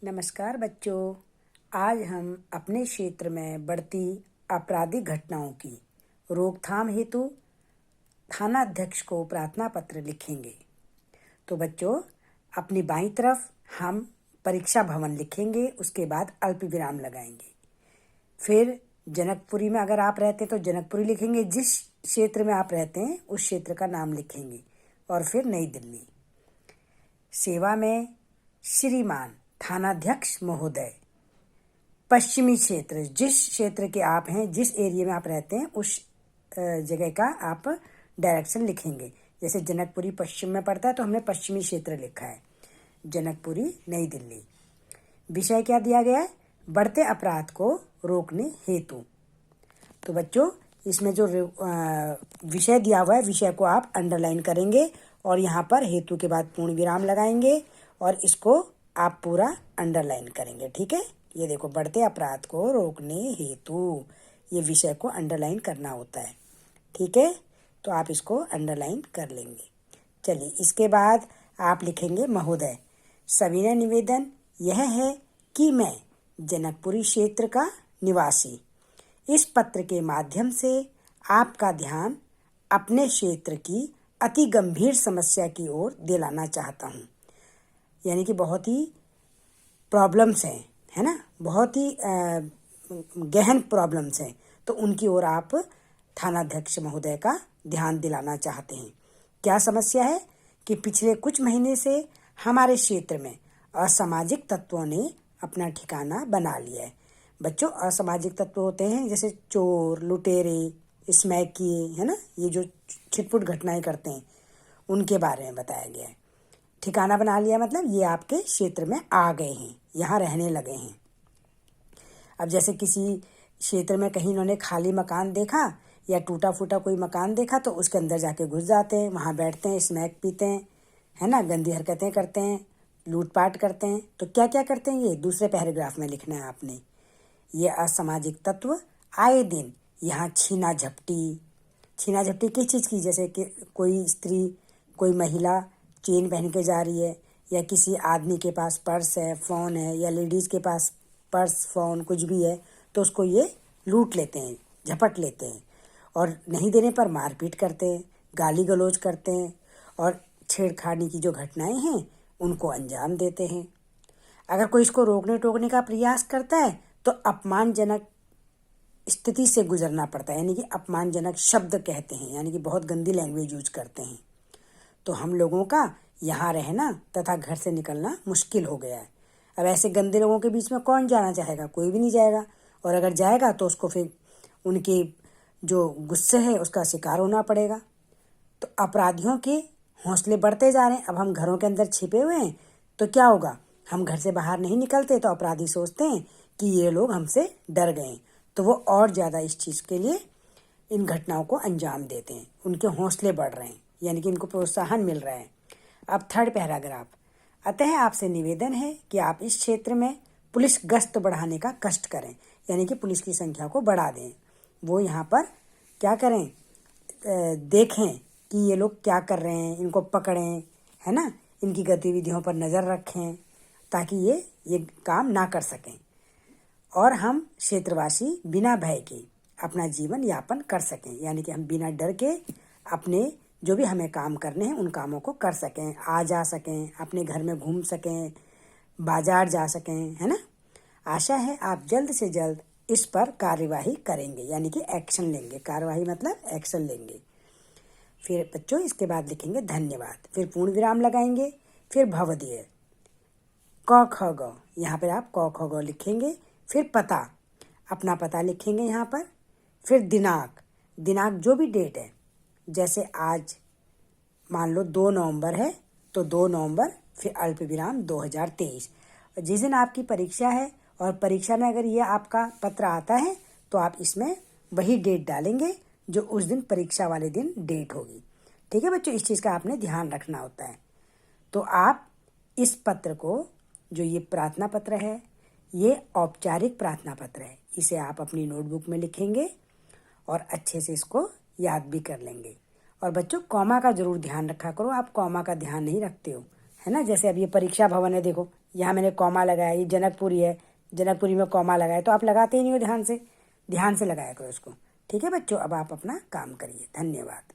नमस्कार बच्चों। आज हम अपने क्षेत्र में बढ़ती आपराधिक घटनाओं की रोकथाम हेतु थानाध्यक्ष को प्रार्थना पत्र लिखेंगे। तो बच्चों, अपनी बाईं तरफ हम परीक्षा भवन लिखेंगे, उसके बाद अल्प विराम लगाएंगे। फिर जनकपुरी में अगर आप रहते हैं तो जनकपुरी लिखेंगे, जिस क्षेत्र में आप रहते हैं उस क्षेत्र का नाम लिखेंगे। और फिर नई दिल्ली। सेवा में श्रीमान थानाध्यक्ष महोदय। पश्चिमी क्षेत्र, जिस क्षेत्र के आप हैं, जिस एरिया में आप रहते हैं उस जगह का आप डायरेक्शन लिखेंगे। जैसे जनकपुरी पश्चिम में पड़ता है तो हमने पश्चिमी क्षेत्र लिखा है, जनकपुरी नई दिल्ली। विषय क्या दिया गया है? बढ़ते अपराध को रोकने हेतु। तो बच्चों, इसमें जो विषय दिया हुआ है, विषय को आप अंडरलाइन करेंगे और यहाँ पर हेतु के बाद पूर्ण विराम लगाएंगे और इसको आप पूरा अंडरलाइन करेंगे। ठीक है, ये देखो, बढ़ते अपराध को रोकने हेतु, ये विषय को अंडरलाइन करना होता है। ठीक है, तो आप इसको अंडरलाइन कर लेंगे। चलिए, इसके बाद आप लिखेंगे महोदय। सविनय निवेदन यह है कि मैं जनकपुरी क्षेत्र का निवासी इस पत्र के माध्यम से आपका ध्यान अपने क्षेत्र की अति गंभीर समस्या की ओर दिलाना चाहता हूँ। यानी कि बहुत ही प्रॉब्लम्स हैं, है ना, बहुत ही गहन प्रॉब्लम्स हैं, तो उनकी ओर आप थानाध्यक्ष महोदय का ध्यान दिलाना चाहते हैं। क्या समस्या है? कि पिछले कुछ महीने से हमारे क्षेत्र में असामाजिक तत्वों ने अपना ठिकाना बना लिया है। बच्चों, असामाजिक तत्व होते हैं जैसे चोर, लुटेरे, स्मैकिए, है ना, ये जो छिटपुट घटनाएं करते हैं, उनके बारे में बताया गया है। ठिकाना बना लिया मतलब ये आपके क्षेत्र में आ गए हैं, यहाँ रहने लगे हैं। अब जैसे किसी क्षेत्र में कहीं इन्होंने खाली मकान देखा या टूटा फूटा कोई मकान देखा तो उसके अंदर जाके घुस जाते हैं, वहाँ बैठते हैं, स्मैक पीते हैं, है ना, गंदी हरकतें करते हैं, लूटपाट करते हैं। तो क्या क्या करते हैं, ये दूसरे पैराग्राफ में लिखना है आपने। ये असामाजिक तत्व आए दिन यहाँ छीना झपटी किस चीज़ की? जैसे कि कोई स्त्री, कोई महिला चेन पहन के जा रही है, या किसी आदमी के पास पर्स है, फ़ोन है, या लेडीज़ के पास पर्स, फ़ोन कुछ भी है, तो उसको ये लूट लेते हैं, झपट लेते हैं, और नहीं देने पर मारपीट करते हैं, गाली गलौज करते हैं, और छेड़खानी की जो घटनाएं हैं उनको अंजाम देते हैं। अगर कोई इसको रोकने टोकने का प्रयास करता है तो अपमानजनक स्थिति से गुजरना पड़ता है, यानी कि अपमानजनक शब्द कहते हैं, यानी कि बहुत गंदी लैंग्वेज यूज करते हैं। तो हम लोगों का यहाँ रहना तथा घर से निकलना मुश्किल हो गया है। अब ऐसे गंदे लोगों के बीच में कौन जाना चाहेगा? कोई भी नहीं जाएगा, और अगर जाएगा तो उसको फिर उनके जो गुस्से है उसका शिकार होना पड़ेगा। तो अपराधियों के हौसले बढ़ते जा रहे हैं। अब हम घरों के अंदर छिपे हुए हैं तो क्या होगा? हम घर से बाहर नहीं निकलते तो अपराधी सोचते हैं कि ये लोग हमसे डर गए, तो वो और ज़्यादा इस चीज़ के लिए इन घटनाओं को अंजाम देते हैं। उनके हौसले बढ़ रहे हैं, यानी कि इनको प्रोत्साहन मिल रहा है। अब थर्ड पैराग्राफ। अतः आपसे निवेदन है कि आप इस क्षेत्र में पुलिस गश्त बढ़ाने का कष्ट करें, यानी कि पुलिस की संख्या को बढ़ा दें। वो यहाँ पर क्या करें? देखें कि ये लोग क्या कर रहे हैं, इनको पकड़ें, है ना, इनकी गतिविधियों पर नज़र रखें ताकि ये काम ना कर सकें, और हम क्षेत्रवासी बिना भय के अपना जीवन यापन कर सकें, यानी कि हम बिना डर के अपने जो भी हमें काम करने हैं उन कामों को कर सकें, आ जा सकें, अपने घर में घूम सकें, बाजार जा सकें, है ना। आशा है आप जल्द से जल्द इस पर कार्यवाही करेंगे, यानी कि एक्शन लेंगे। कार्यवाही मतलब एक्शन लेंगे। फिर बच्चों, इसके बाद लिखेंगे धन्यवाद, फिर पूर्ण विराम लगाएंगे, फिर भवदीय क ख ग, यहाँ पर आप क ख ग लिखेंगे। फिर पता, अपना पता लिखेंगे यहाँ पर। फिर दिनांक जो भी डेट है, जैसे आज मान लो 2 नवंबर है तो 2 नवंबर, फिर अल्प विराम 2023। जिस दिन आपकी परीक्षा है और परीक्षा में अगर ये आपका पत्र आता है तो आप इसमें वही डेट डालेंगे जो उस दिन परीक्षा वाले दिन डेट होगी। ठीक है बच्चों, इस चीज़ का आपने ध्यान रखना होता है। तो आप इस पत्र को, जो ये प्रार्थना पत्र है, ये औपचारिक प्रार्थना पत्र है, इसे आप अपनी नोटबुक में लिखेंगे और अच्छे से इसको याद भी कर लेंगे। और बच्चों, कॉमा का जरूर ध्यान रखा करो, आप कॉमा का ध्यान नहीं रखते हो, है ना। जैसे अब ये परीक्षा भवन है, देखो यहाँ मैंने कॉमा लगाया, ये जनकपुरी है, जनकपुरी में कॉमा लगाया, तो आप लगाते ही नहीं हो ध्यान से लगाया करो उसको। ठीक है बच्चों, अब आप अपना काम करिए। धन्यवाद।